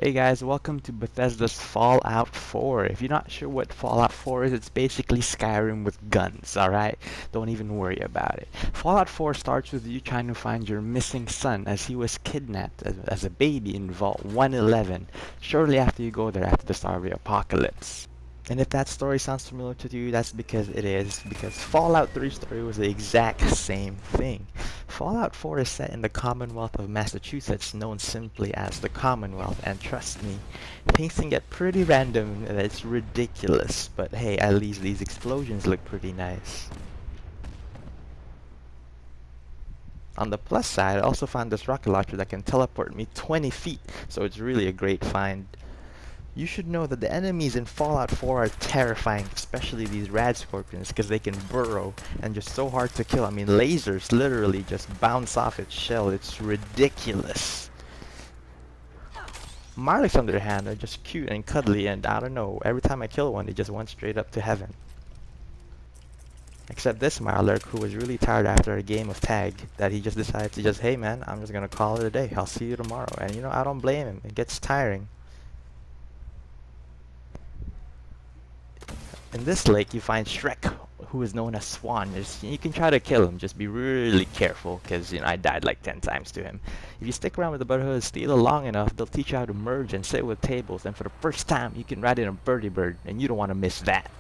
Hey guys, welcome to Bethesda's Fallout 4. If you're not sure what Fallout 4 is, it's basically Skyrim with guns, alright? Don't even worry about it. Fallout 4 starts with you trying to find your missing son as he was kidnapped as a baby in Vault 111, shortly after you go there after the start of the apocalypse. And if that story sounds familiar to you, that's because it is, because Fallout 3 story was the exact same thing. Fallout 4 is set in the Commonwealth of Massachusetts, known simply as the Commonwealth, and trust me, things can get pretty random and it's ridiculous, but hey, at least these explosions look pretty nice. On the plus side, I also found this rocket launcher that can teleport me 20 feet, so it's really a great find. You should know that the enemies in Fallout 4 are terrifying, especially these rad scorpions, because they can burrow and just so hard to kill. I mean, lasers literally just bounce off its shell. It's ridiculous. Marliks, on the other hand, are just cute and cuddly, and I don't know, every time I kill one, they just went straight up to heaven. Except this Marlik, who was really tired after a game of tag, that he just decided to just, hey man, I'm just gonna call it a day. I'll see you tomorrow. And you know, I don't blame him. It gets tiring. In this lake, you find Shrek, who is known as Swan. You can try to kill him, just be really careful, because you know I died like 10 times to him. If you stick around with the Brotherhood Steel long enough, they'll teach you how to merge and sit with tables, and for the first time, you can ride in a birdie bird, and you don't want to miss that.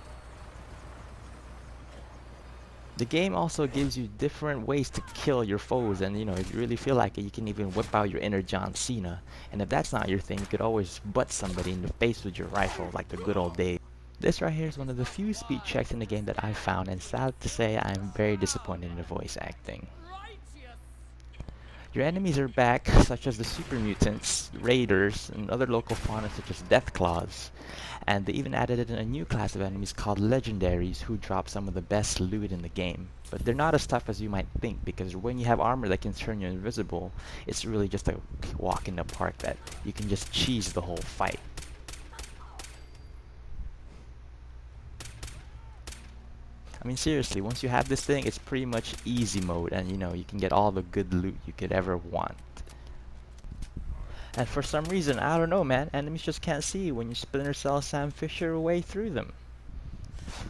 The game also gives you different ways to kill your foes, and you know, if you really feel like it, you can even whip out your inner John Cena. And if that's not your thing, you could always butt somebody in the face with your rifle, like the good old days. This right here is one of the few speed checks in the game that I found, and sad to say, I'm very disappointed in the voice acting. Your enemies are back, such as the super mutants, raiders, and other local fauna such as deathclaws. And they even added in a new class of enemies called legendaries, who drop some of the best loot in the game. But they're not as tough as you might think, because when you have armor that can turn you invisible, it's really just a walk in the park that you can just cheese the whole fight. I mean, seriously, once you have this thing, it's pretty much easy mode, and you know, you can get all the good loot you could ever want. And for some reason, I don't know, man, enemies just can't see you when you Splinter Cell Sam Fisher your way through them.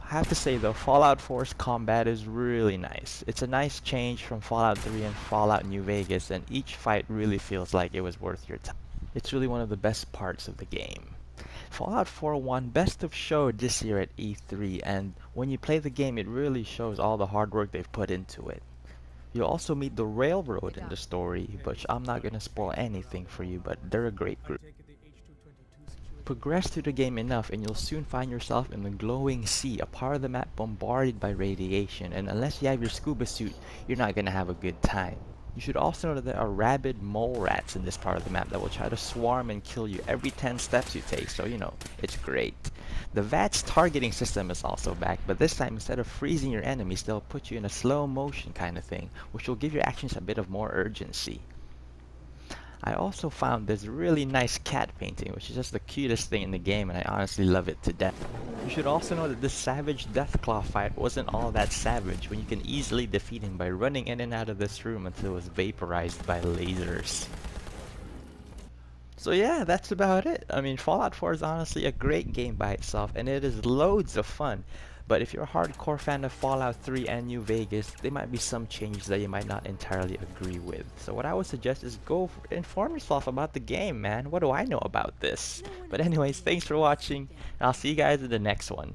I have to say though, Fallout 4's combat is really nice. It's a nice change from Fallout 3 and Fallout New Vegas, and each fight really feels like it was worth your time. It's really one of the best parts of the game. Fallout 4 won Best of Show this year at E3, and when you play the game, it really shows all the hard work they've put into it. You'll also meet the Railroad in the story, but I'm not gonna spoil anything for you, but they're a great group. Progress through the game enough and you'll soon find yourself in the glowing sea, a part of the map bombarded by radiation, and unless you have your scuba suit, you're not gonna have a good time. You should also know that there are rabid mole rats in this part of the map that will try to swarm and kill you every 10 steps you take, so you know, it's great. The VATS targeting system is also back, but this time instead of freezing your enemies, they'll put you in a slow motion kind of thing, which will give your actions a bit of more urgency. I also found this really nice cat painting, which is just the cutest thing in the game, and I honestly love it to death. You should also know that this savage Deathclaw fight wasn't all that savage, when you can easily defeat him by running in and out of this room until it was vaporized by lasers. So yeah, that's about it. I mean, Fallout 4 is honestly a great game by itself, and it is loads of fun. But if you're a hardcore fan of Fallout 3 and New Vegas, there might be some changes that you might not entirely agree with. So what I would suggest is go inform yourself about the game, man. What do I know about this? But anyways, thanks for watching, and I'll see you guys in the next one.